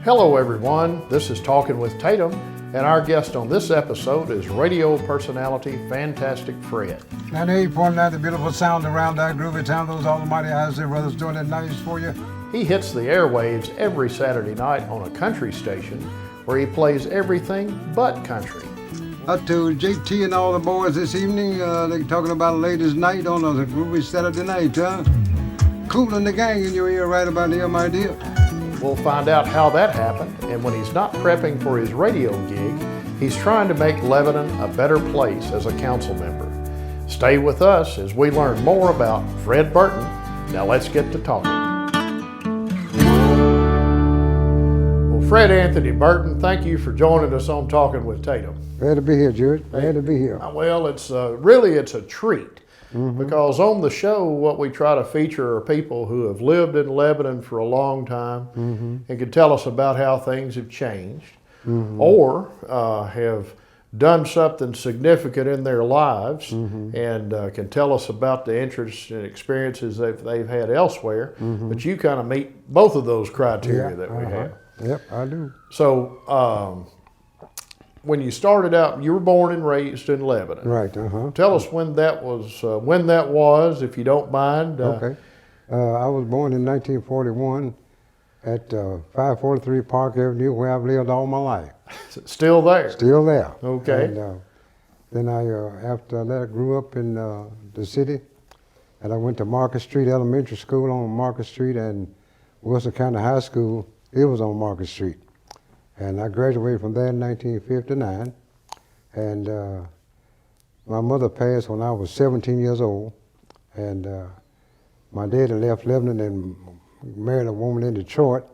Hello everyone, this is Talking with Tatum, and our guest on this episode is radio personality Fantastic Fred. 98.9, the beautiful sound around our groovy town. Those almighty Isaiah brothers doing it nice for you. He hits the airwaves every Saturday night on a country station where he plays everything but country. Up to JT and all the boys this evening, they're talking about a ladies' night on a groovy Saturday night, huh? Cooling the gang in your ear right about here, my dear. We'll find out how that happened, and when he's not prepping for his radio gig, he's trying to make Lebanon a better place as a council member. Stay with us as we learn more about Fred Burton. Now let's get to talking. Well, Fred Anthony Burton, thank you for joining us on Talking with Tatum. Glad to be here, George. Glad to be here. Well, it's a treat. Because on the show, what we try to feature are people who have lived in Lebanon for a long time and can tell us about how things have changed or have done something significant in their lives and can tell us about the interests and experiences they've had elsewhere. But you kind of meet both of those criteria that we have. Yep, I do. So, when you started out, you were born and raised in Lebanon. Right, Tell us when that was, if you don't mind. Okay. I was born in 1941 at 543 Park Avenue, where I've lived all my life. Still there? Still there. Okay. And then after that, I grew up in the city, and I went to Market Street Elementary School on Market Street, and Wilson County High School, it was on Market Street. And I graduated from there in 1959. And my mother passed when I was 17 years old. And my dad had left Lebanon and married a woman in Detroit.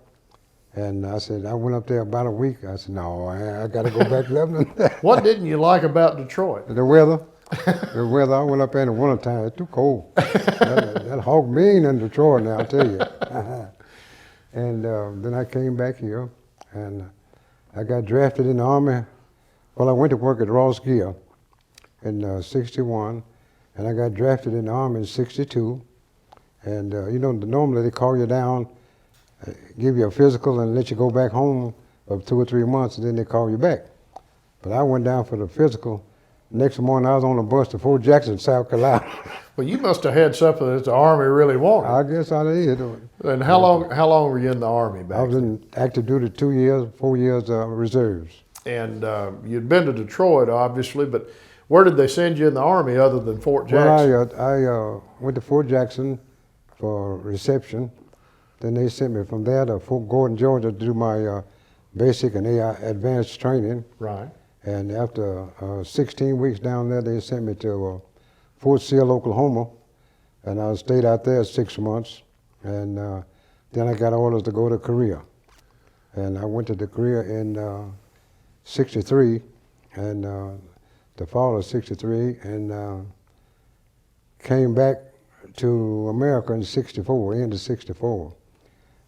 And I went up there about a week. I said, no, I got to go back to Lebanon. What didn't you like about Detroit? The weather. The weather. I went up there in the wintertime. It's too cold. that hog mean in Detroit now, I tell you. And then I came back here. And I got drafted in the Army. Well, I went to work at Ross Gear in 61, and I got drafted in the Army in 62. And normally they call you down, give you a physical, and let you go back home for 2 or 3 months, and then they call you back. But I went down for the physical. Next morning, I was on a bus to Fort Jackson, South Carolina. Well, you must have had something that the Army really wanted. I guess I did. And how long were you in the Army back then? I was in active duty 2 years, 4 years reserves. And you'd been to Detroit, obviously, but where did they send you in the Army other than Fort Jackson? Well, I went to Fort Jackson for reception. Then they sent me from there to Fort Gordon, Georgia to do my basic and advanced training. Right. And after 16 weeks down there, they sent me to Fort Sill, Oklahoma. And I stayed out there 6 months. And then I got orders to go to Korea. And I went to Korea in 63, and the fall of 63, and came back to America in 64, end of 64.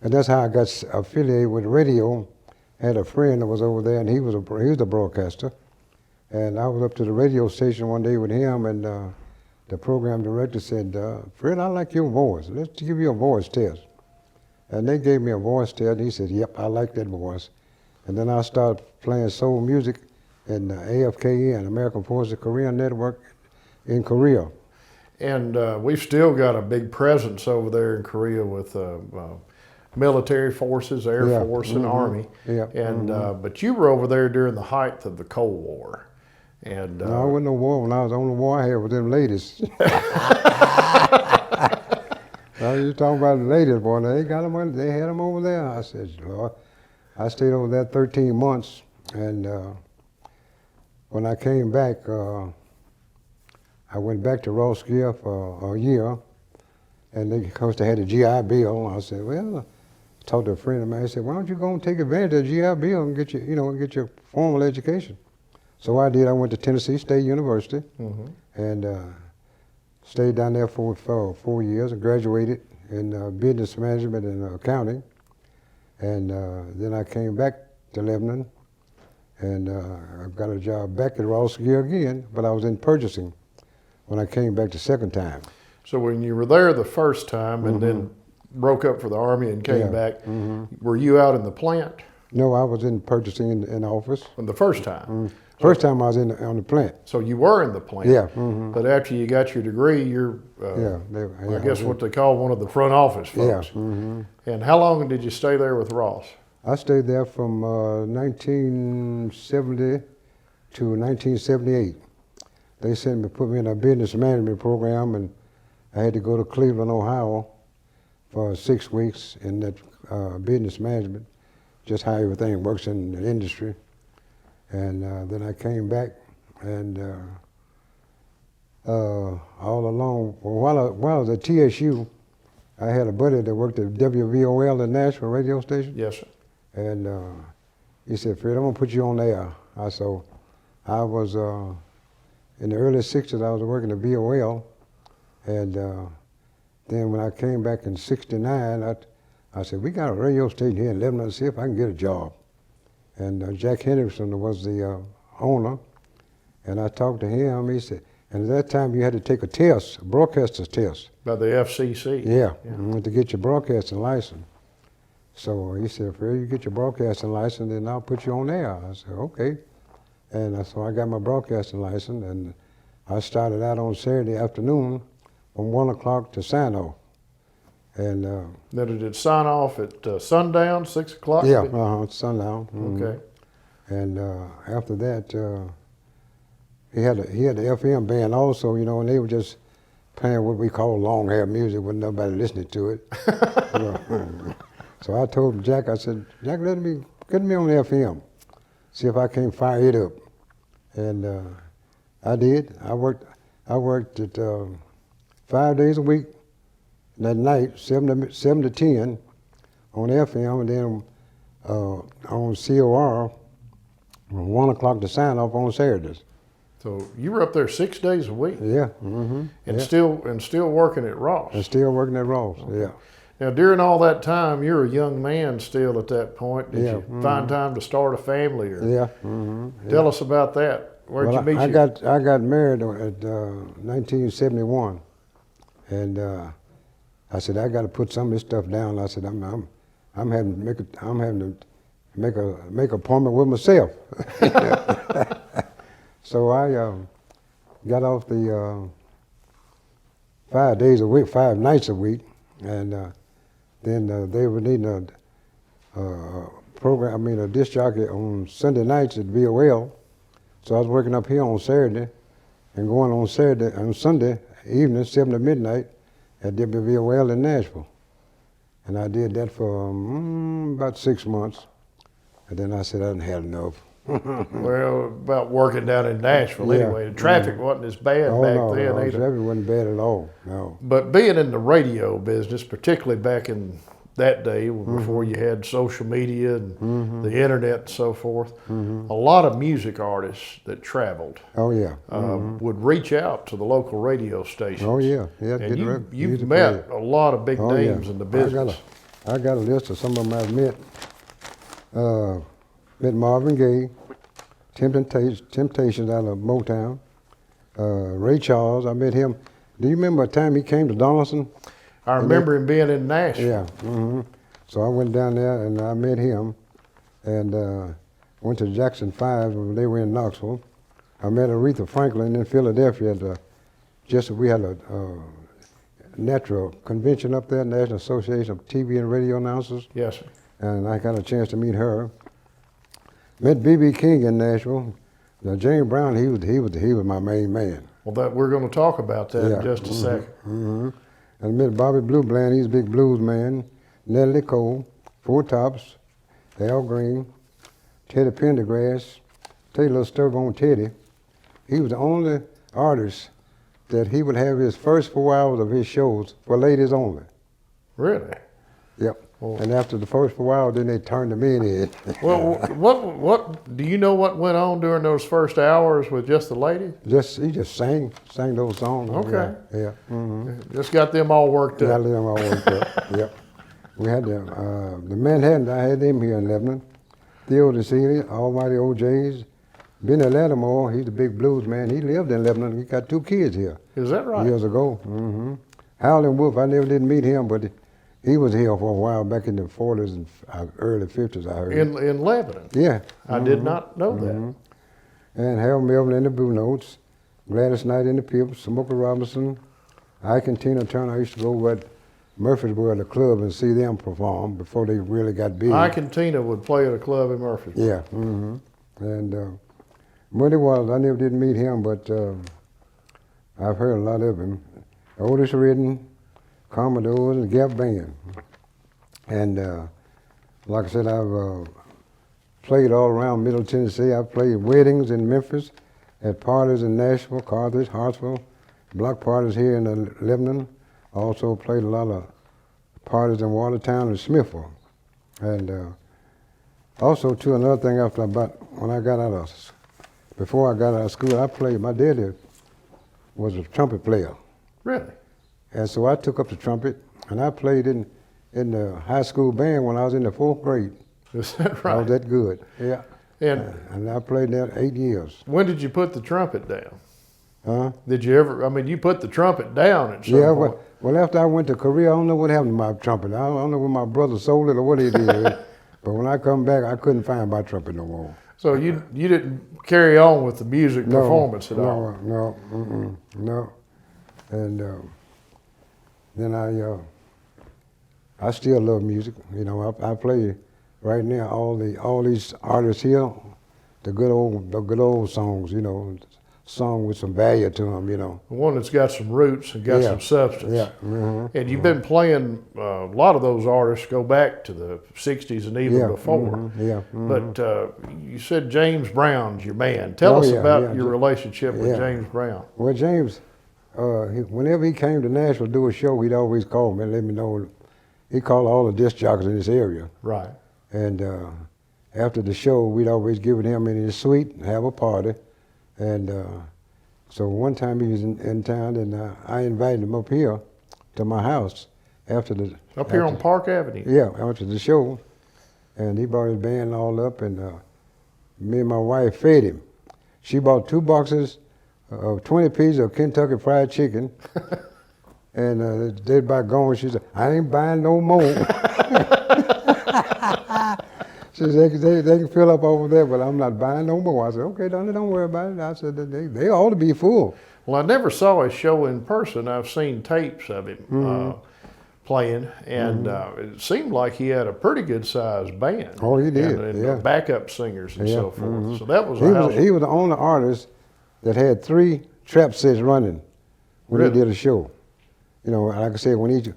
And that's how I got affiliated with radio. I had a friend that was over there, and he was a broadcaster. And I was up to the radio station one day with him, and the program director said, Fred, I like your voice. Let's give you a voice test. And they gave me a voice test, and he said, yep, I like that voice. And then I started playing soul music in AFKN, American Forces Korean Network in Korea. And we've still got a big presence over there in Korea with military forces, Air Force, and Army. Yeah. And but you were over there during the height of the Cold War. And no, I wasn't no war. When I was the only war I had with them ladies. Now you talking about the ladies, boy. They got them. They had them over there. I said, Lord. I stayed over there 13 months, and when I came back, I went back to Ross Gear for a year, and of course they had a GI Bill. I said, well, I talked to a friend of mine. I said, why don't you go and take advantage of the GI Bill and get your formal education? So I did. I went to Tennessee State University, and stayed down there for 4 years and graduated in business management and accounting. And then I came back to Lebanon, and I got a job back at Ross Gear again, but I was in purchasing when I came back the second time. So when you were there the first time and then broke up for the Army and came back, were you out in the plant? No, I was in purchasing in the office. The first time. First time I was on the plant. So you were in the plant. Yeah. But after you got your degree, you're, I guess what they call one of the front office folks. Yeah. And how long did you stay there with Ross? I stayed there from 1970 to 1978. They put me in a business management program, and I had to go to Cleveland, Ohio for 6 weeks in that business management, just how everything works in the industry. And then I came back, and all along, while I was at TSU, I had a buddy that worked at WVOL, the Nashville radio station. Yes, sir. And he said, Fred, I'm gonna put you on there. So I was, in the early 60s, I was working at VOL. And then when I came back in 69, I said, we got a radio station here in Lebanon, see if I can get a job. And Jack Henderson was the owner. And I talked to him, he said, and at that time you had to take a test, a broadcaster's test. By the FCC. Yeah, to get your broadcasting license. So he said, Fred, you get your broadcasting license, then I'll put you on air. I said, okay. And so I got my broadcasting license, and I started out on Saturday afternoon from 1 o'clock to sign off. And Then did it sign off at sundown, 6 o'clock? yeah, sundown. Okay. And after that, he had the FM band also, you know, and they were just playing what we call long hair music, with nobody listening to it. You know. So I told Jack, I said, Jack, get me on the FM, see if I can't fire it up. And I did. I worked at 5 days a week. That night, 7 to 10 on FM, and then on COR from 1 o'clock to sign off on Saturdays. So you were up there 6 days a week. Yeah. And still working at Ross. And still working at Ross. Okay. Yeah. Now, during all that time, you're a young man still at that point. Did you find time to start a family? Or Yeah. Tell us about that. Where'd you meet? I got married at 1971, and I said I got to put some of this stuff down. I said I'm having to make an appointment with myself. So I got off the 5 days a week, 5 nights a week, and then they were needing a disc jockey on Sunday nights at VOL. So I was working up here on Saturday and going on Sunday evening, 7 to midnight at WVOL in Nashville. And I did that for about 6 months. And then I said I didn't have enough. Well, about working down in Nashville anyway. The traffic wasn't as bad back then either. Traffic wasn't bad at all, no. But being in the radio business, particularly back in that day before you had social media and the internet and so forth, a lot of music artists that traveled would reach out to the local radio stations. Oh yeah, yeah. And you've met a lot of big names in the business. I got a list of some of them I've met. Met Marvin Gaye, Temptations out of Motown, Ray Charles. I met him. Do you remember a time he came to Donaldson? I remember him being in Nashville. Yeah. So I went down there and I met him, and went to Jackson 5 when they were in Knoxville. I met Aretha Franklin in Philadelphia. We had a natural convention up there, National Association of TV and Radio Announcers. Yes, sir. And I got a chance to meet her. Met B.B. King in Nashville. Now James Brown, he was my main man. Well, we're going to talk about that in just a second. And I met Bobby Blue Bland, he's a big blues man. Natalie Cole, Four Tops, Al Green, Teddy Pendergrass. Tell you a little story on Teddy. He was the only artist that he would have his first 4 hours of his shows for ladies only. Really? Yep. And after the first 4 hours, then they turned the men in. Well, what do you know what went on during those first hours with just the ladies? He just sang those songs. Okay. Yeah. Just got them all worked up. Got them all worked up. Yep. We had the Manhattan. I had them here in Lebanon. Theo DeCini, Almighty OJ's. Benny Lattimore, he's a big blues man. He lived in Lebanon. He got 2 kids here. Is that right? Years ago. Howlin' Wolf, I never did meet him, but He was here for a while back in the 40s and early 50s, I heard. In Lebanon? Yeah. I did not know that. And Harold Melvin in the Blue Notes, Gladys Knight in the Pips, Smokey Robinson, Ike and Tina Turner. I used to go over at Murfreesboro, the club, and see them perform before they really got big. Ike and Tina would play at a club in Murfreesboro. Yeah. And Muddy Waters, I never did meet him, but I've heard a lot of him. Otis Redding, Commodores, and Gap Band. And like I said, I've played all around Middle Tennessee. I've played weddings in Memphis, at parties in Nashville, Carthage, Hartsville, block parties here in Lebanon. Also played a lot of parties in Watertown and Smithville. And also, too, another thing after before I got out of school, I played, my daddy was a trumpet player. Really? And so I took up the trumpet, and I played in the high school band when I was in the 4th grade. Is that right? I was that good, yeah. And I played there 8 years. When did you put the trumpet down? Huh? Did you ever, I mean, you put the trumpet down at some point. Well, after I went to Korea, I don't know what happened to my trumpet. I don't know when my brother sold it or what he did. But when I come back, I couldn't find my trumpet no more. So you didn't carry on with the music performance at all? No. And then I still love music. You know, I play right now all these artists here, the good old songs. You know, song with some value to them. You know, one that's got some roots and got some substance. Yeah. And you've been playing a lot of those artists go back to the '60s and even before. But you said James Brown's your man. Tell us about your relationship with James Brown. Well, James, whenever he came to Nashville to do a show, he'd always call me and let me know. He called all the disc jockeys in this area. Right. And after the show, we'd always give it him in his suite and have a party. And so one time he was in town, and I invited him up here to my house after the... Here on Park Avenue? Yeah, after the show. And he brought his band all up, and me and my wife fed him. She bought 2 boxes of 20 pieces of Kentucky Fried Chicken. And they about gone. She said, I ain't buying no more. She said, they can fill up over there, but I'm not buying no more. I said, okay, don't worry about it. I said, they ought to be full. Well, I never saw his show in person. I've seen tapes of him playing, and it seemed like he had a pretty good-sized band. Oh, he did, and backup singers and so forth. So that was he was the only artist that had 3 trap sets running when he did a show. You know, like I said, when he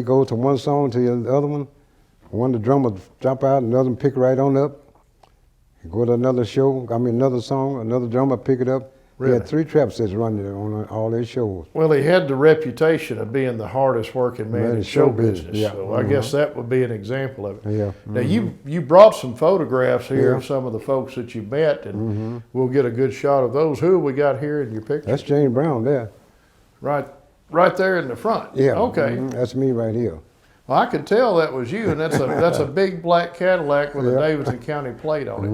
goes to one song to the other one of the drummers drop out, another one pick right on up. He go to another show, another song, another drummer pick it up. Really? He had 3 trap sets running on all his shows. Well, he had the reputation of being the hardest working man in show business. Yeah. So I guess that would be an example of it. Yeah. Now you brought some photographs here of some of the folks that you met, and we'll get a good shot of those. Who have we got here in your picture? That's James Brown there. Right there in the front. Yeah. Okay. That's me right here. Well, I could tell that was you, and that's a big black Cadillac with a Davidson County plate on it.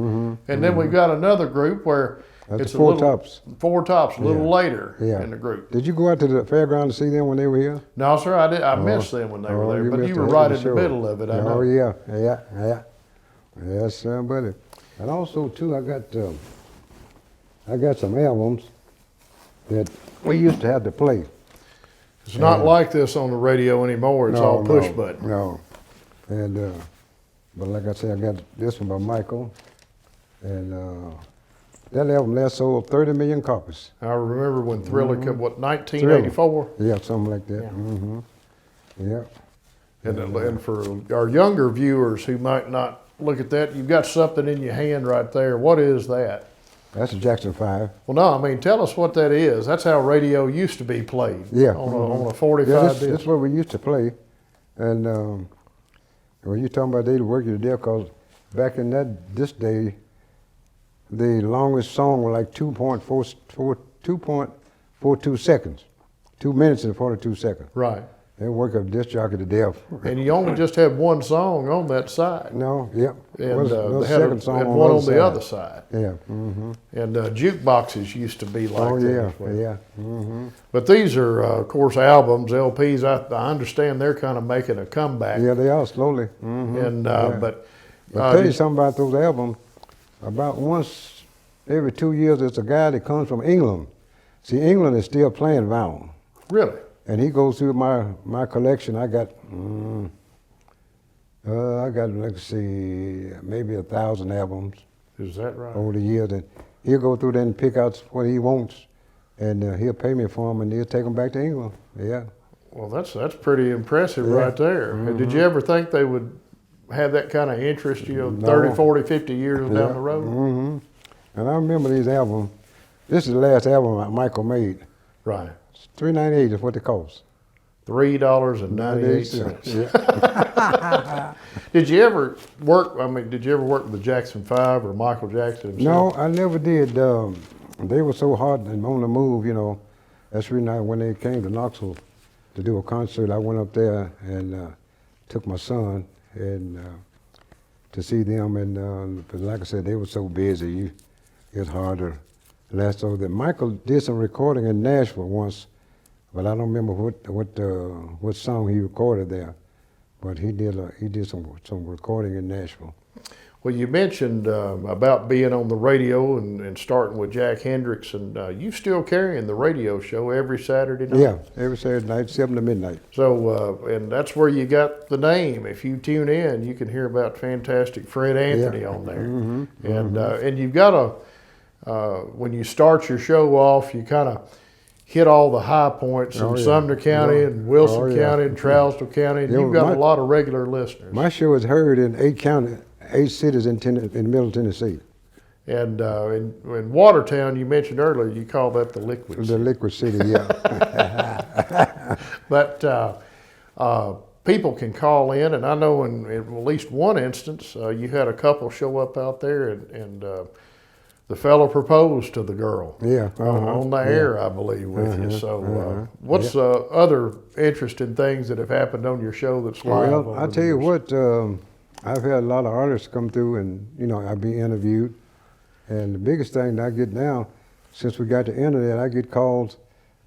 And then we've got another group where it's Four Tops. Four Tops, a little later in the group. Did you go out to the fairground to see them when they were here? No, sir, I did. I missed them when they were there, but you were right in the middle of it. I know. Oh yeah. Yes, buddy. And also too, I got some albums that we used to have to play. It's not like this on the radio anymore. It's all push button. No. And but like I said, I got this one by Michael, and that album last sold 30 million copies. I remember when Thriller came, 1984? Yeah, something like that. Yeah. And for our younger viewers who might not look at that, you've got something in your hand right there. What is that? That's a Jackson 5. Well, no, I mean, tell us what that is. That's how radio used to be played. Yeah. On a 45 disc. That's what we used to play. And when you're talking about they work you to death, because back in this day, the longest song was like 2.42 seconds. 2 minutes and 42 seconds. Right. They work a disc jockey to death. And you only just had one song on that side. No, yep. And Was they had, second song had on one the on the other side. Yeah. And jukeboxes used to be like Oh that yeah, as well. yeah. But these are, of course, albums, LPs. I understand they're kind of making a comeback. Yeah, they are slowly. And Yeah. but But tell you something about those albums. About once every 2 years, there's a guy that comes from England. See, England is still playing vinyl. really, And he goes through my collection. I got, let's see, maybe 1,000 albums is that right? over the years. And he'll go through there and pick out what he wants, and he'll pay me for them, and he'll take them back to England. Yeah. Well, that's pretty impressive Yeah. right there. And did you ever think they would have that kind of interest, you know, No. 30, 40, 50 years Yeah. down the road? And I remember these albums. This is the last album that Michael made. Right. It's $3.98 is what they cost. $3.98. Yeah. Did you ever work? I mean, did you ever work with the Jackson 5 or Michael Jackson himself? No, I never did. They were so hot and on the move, you know. That's the reason when they came to Knoxville to do a concert, I went up there and took my son and to see them. And but like I said, they were so busy, it was hard to last over there. Michael did some recording in Nashville once, but I don't remember what song he recorded there. But he did some recording in Nashville. Well, you mentioned about being on the radio and starting with Jack Hendricks, and you still carrying the radio show every Saturday night. Yeah, every Saturday night, 7 to midnight. So, and that's where you got the name. If you tune in, you can hear about fantastic Fred Anthony on there. And you've got when you start your show off, you kind of hit all the high points in Sumner County and Wilson County and Trousdale County, and you've got a lot of regular listeners. My show is heard in 8 cities in Middle Tennessee. And in Watertown, you mentioned earlier, you call that the Liquid The City. Liquid City, yeah. But people can call in, and I know in at least one instance, you had a couple show up out there, and the fellow proposed to the girl. Yeah. On the air, I believe, with you. So, what's other interesting things that have happened on your show that's live? Well, I tell you what, I've had a lot of artists come through, and I've been interviewed. And the biggest thing that I get now, since we got the internet, I get calls.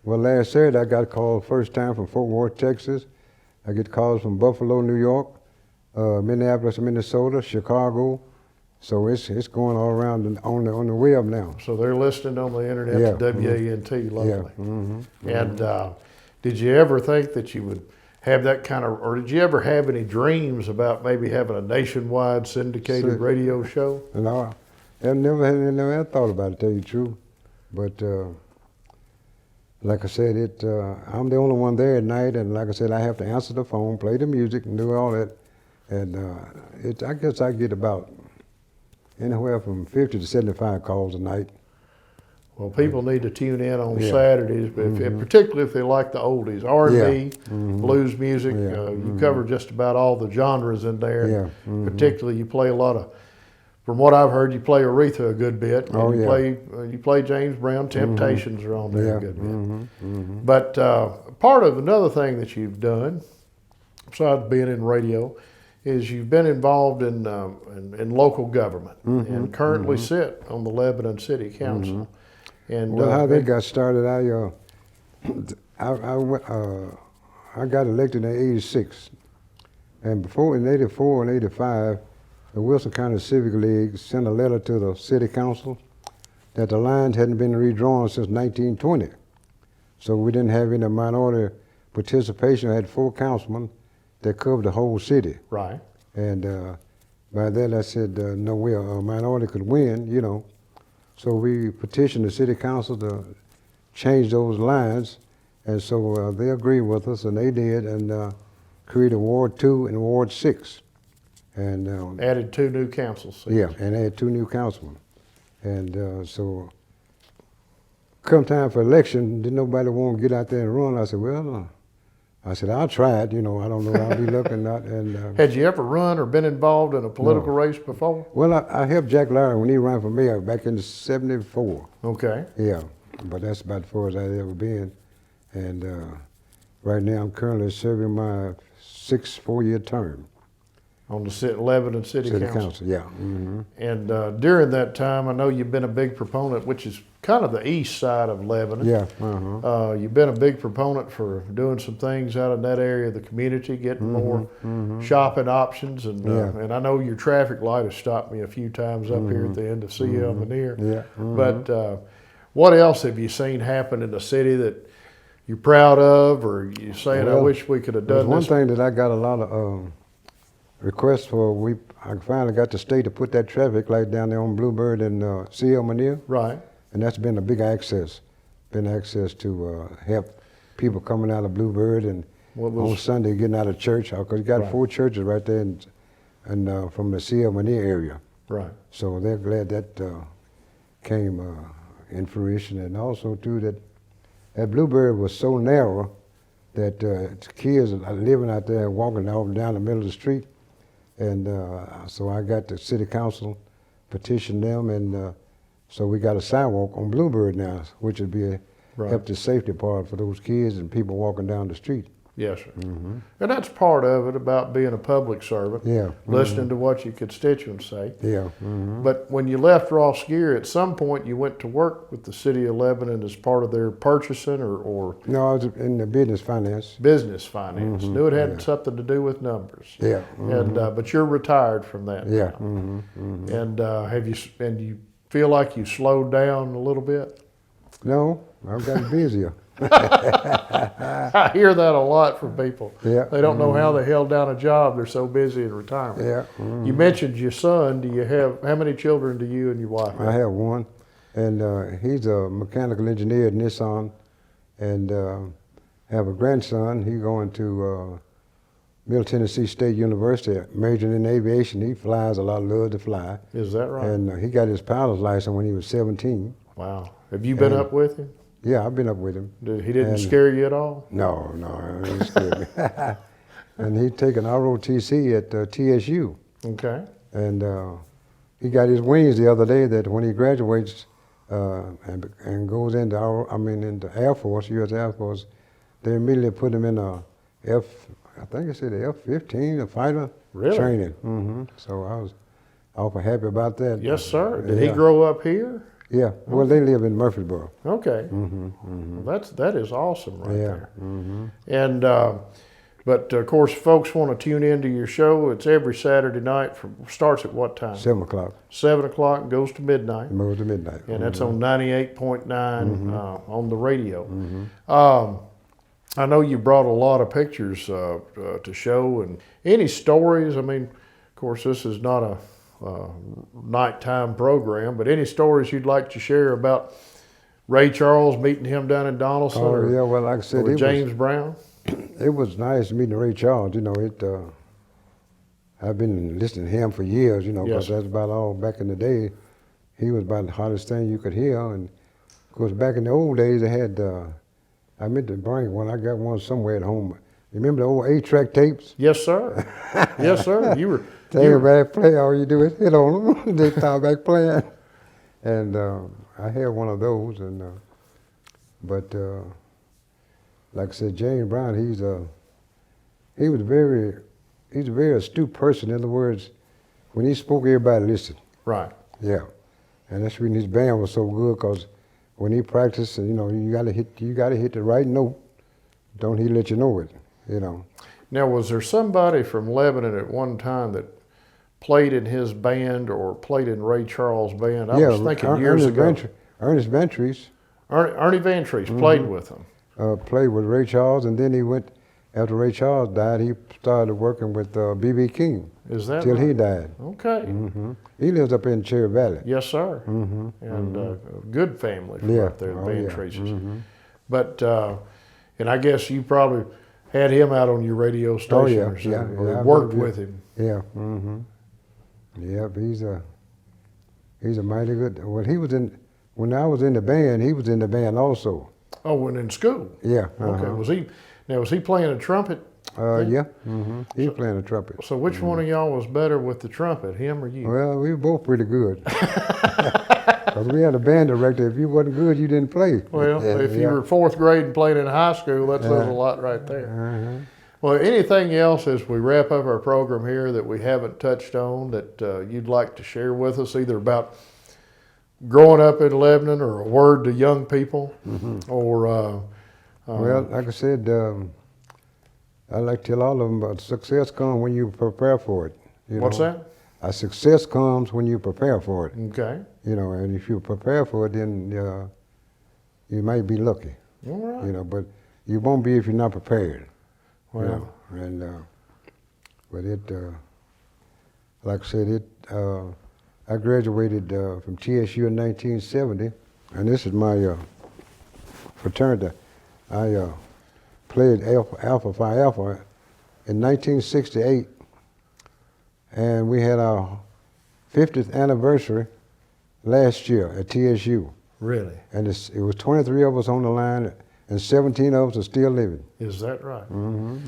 Well, last Saturday I got a call first time from Fort Worth, Texas. I get calls from Buffalo, New York, Minneapolis, Minnesota, Chicago. So it's going all around on the web now. So they're listening on the internet to WANT locally. And did you ever think that you would have that kind of, or did you ever have any dreams about maybe having a nationwide syndicated radio show? No, I've never had thought about it, to tell you the truth. But like I said, I'm the only one there at night, and like I said, I have to answer the phone, play the music, and do all that. And I guess I get about anywhere from 50 to 75 calls a night. Well, people need to tune in on Saturdays, but particularly if they like the oldies, R&B, blues music. You cover just about all the genres in there. Particularly, you play a lot of. From what I've heard, you play Aretha a good bit. And you play James Brown. Temptations are on there a good bit. But part of another thing that you've done, besides being in radio, is you've been involved in local government and currently sit on the Lebanon City Council. And well, how they got started, I got elected in '86, and before in '84 and '85, the Wilson County Civic League sent a letter to the City Council that the lines hadn't been redrawn since 1920, so we didn't have any minority participation. I had 4 councilmen that covered the whole city. Right. And by then I said, no way a minority could win, So we petitioned the city council to change those lines. And so they agreed with us, and they did, and created Ward 2 and Ward 6. And added 2 new council seats. yeah, and they had 2 new councilmen. And so come time for election, didn't nobody want to get out there and run. I said, well, I'll try it, I don't know, I'll be looking at. And Had you ever run or been involved in a political race before? well, I helped Jack Larry when he ran for mayor back in '74. Okay. Yeah, but that's about as far as I've ever been. And Right now, I'm currently serving my 6th 4-year term. On the Lebanon City Council. Yeah. Mm-hmm. And during that time, I know you've been a big proponent, which is kind of the east side of Lebanon. Yeah. You've been a big proponent for doing some things out in that area of the community, getting more shopping options. And I know your traffic light has stopped me a few times up here at the end of CL Manir. Yeah. But what else have you seen happen in the city that you're proud of, or you saying, I wish we could have done one this? thing that I got a lot of requests for. I finally got the state to put that traffic light down there on Bluebird and CL Manir. Right. And that's been a big access. Been access to help people coming out of Bluebird and on Sunday getting out of church. Because you got 4 churches right there and from the CL Manir area. Right. So they're glad that came in fruition. And also too that Bluebird was so narrow that kids are living out there walking all down the middle of the street. And so I got the city council petition them, and so we got a sidewalk on Bluebird now, which would be help the safety part for those kids and people walking down the street. Yes, sir. And that's part of it about being a public servant. Yeah. Listening to what your constituents say. Yeah. But when you left Ross Gear, at some point you went to work with the city of Lebanon as part of their purchasing or No, I was in the business finance. business finance. Knew it had something to do with numbers. Yeah. And but you're retired from that. Yeah. now. And you feel like you slowed down a little bit? No, I've gotten busier. I hear that a lot from people. Yeah. They don't know how they held down a job. They're so busy in retirement. Yeah. You mentioned your son. Do you have, how many children do you and your wife have? I have one, and he's a mechanical engineer at Nissan, and have a grandson. He's going to Middle Tennessee State University, majoring in aviation. He flies a lot, loves to fly. Is that right? And he got his pilot's license when he was 17. Wow. Have you been up with him? Yeah, I've been up with him. He didn't scare you at all? No, he didn't scare me. And he's taken ROTC at TSU. Okay. And he got his wings the other day that when he graduates and goes into into Air Force, U.S. Air Force, they immediately put him in I think it said the F-15, a fighter training. So I was awful happy about that. Yes, sir. Did he grow up here? Yeah. Well, they live in Murfreesboro. Okay. Well, that is awesome right there. Mm-hmm. And but of course, folks want to tune into your show. It's every Saturday night. Starts at what time? 7 o'clock. 7 o'clock and goes to midnight. It goes to midnight. And that's on 98.9 on the radio. I know you brought a lot of pictures to show, and any stories. I mean, of course, this is not a nighttime program, but any stories you'd like to share about Ray Charles, meeting him down in Donaldson, or, yeah, well, like I said, or James Brown? It was nice meeting Ray Charles. You know, I've been listening to him for years, you know, because that's about all back in the day. He was about the hottest thing you could hear. And of course, back in the old days, they had, I meant to bring one. I got one somewhere at home. You remember the old 8-track tapes? Yes, sir. Yes, sir. You were. They were back play. All you do is hit on them. They start back playing. And I had one of those. And but like I said, James Brown, he's a very astute person. In other words, when he spoke, everybody listened. Right. Yeah, and that's when his band was so good, because when he practiced, you know, you gotta hit the right note. Don't he let you know it? You know. Now, was there somebody from Lebanon at one time that played in his band or played in Ray Charles' band? I was thinking years ago. Ernest Ventries. Ernie Ventries played with him. Played with Ray Charles, and then he went, after Ray Charles died, he started working with B.B. King. Is that till right? he died. Okay. He lives up in Cherry Valley. Yes, sir. And a good family from up there, the Ventries. But, and I guess you probably had him out on your radio station or something, or worked with him. Yeah. Yeah, he's a mighty good. Well, he was in, when I was in the band, he was in the band also. Oh, when in school? Yeah. Okay. Was he playing a trumpet? Yeah. He was playing the trumpet. So which one of y'all was better with the trumpet, him or you? Well, we were both pretty good. Because we had a band director. If you wasn't good, you didn't play. Well, if you were fourth grade and played in high school, that says a lot right there. Well, anything else as we wrap up our program here that we haven't touched on that you'd like to share with us, either about growing up in Lebanon or a word to young people, or well, like I said, I like to tell all of them about success comes when you prepare for it. What's that? A success comes when you prepare for it. Okay. And if you prepare for it, then you might be lucky. All right. But you won't be if you're not prepared. Well. But it, like I said, I graduated from TSU in 1970, and this is my fraternity. I played Alpha Phi Alpha in 1968, and we had our 50th anniversary last year at TSU. Really? And it was 23 of us on the line, and 17 of us are still living. Is that right?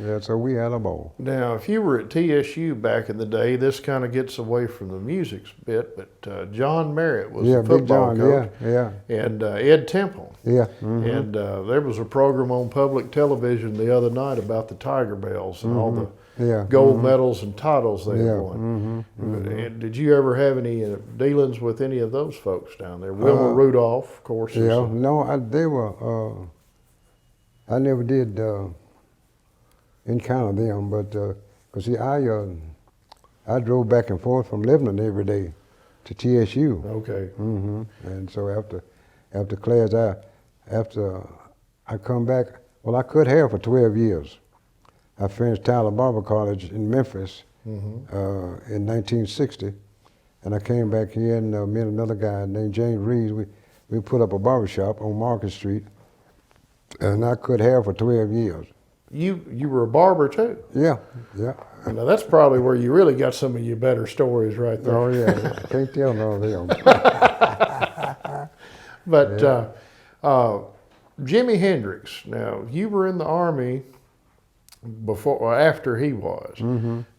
Yeah, so we had a ball. Now, if you were at TSU back in the day, this kind of gets away from the music bit, but John Merritt was the football coach. Yeah. And Ed Temple. Yeah. And there was a program on public television the other night about the Tiger Bells and all the gold medals and titles they had won. And did you ever have any dealings with any of those folks down there? Wilma Rudolph, of course. Yeah, no, they were, I never did encounter them, but, because see, I drove back and forth from Lebanon every day to TSU. Okay. And so after class, after I come back, well, I cut hair for 12 years. I finished Tyler Barber College in Memphis in 1960, and I came back here and met another guy named James Reeves. We put up a barbershop on Market Street, and I cut hair for 12 years. You were a barber too? Yeah. Now that's probably where you really got some of your better stories right there. Oh yeah, I can't tell none of them. But Jimi Hendrix, now you were in the Army before or after he was,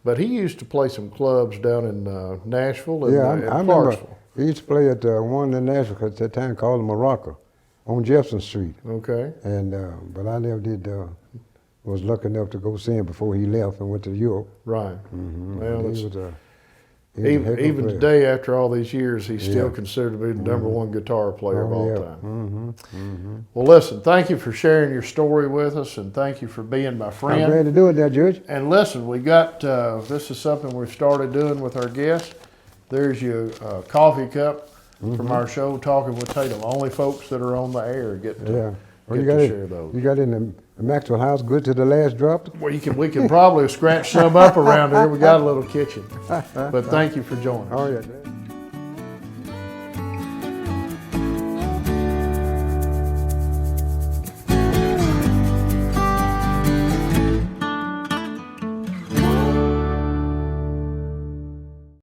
but he used to play some clubs down in Nashville and, I and remember Clarksville. he used to play at one in Nashville at that time called Morocco on Jefferson Street. Okay. And but I never did. Was lucky enough to go see him before he left and went to Europe. Right. Well, He was a even today, after all these years, he's still considered to be the number one guitar player of all time. Well, listen, thank you for sharing your story with us, and thank you for being my friend. I'm glad to do it there, Judge. And listen, we got, this is something we started doing with our guests. There's your coffee cup from our show, Talking with Tatum. Only folks that are on the air get to, share those. You got it in the Maxwell house, good to the last drop? Well, we can probably scratch some up around here. We got a little kitchen. But thank you for joining us. Oh, yeah.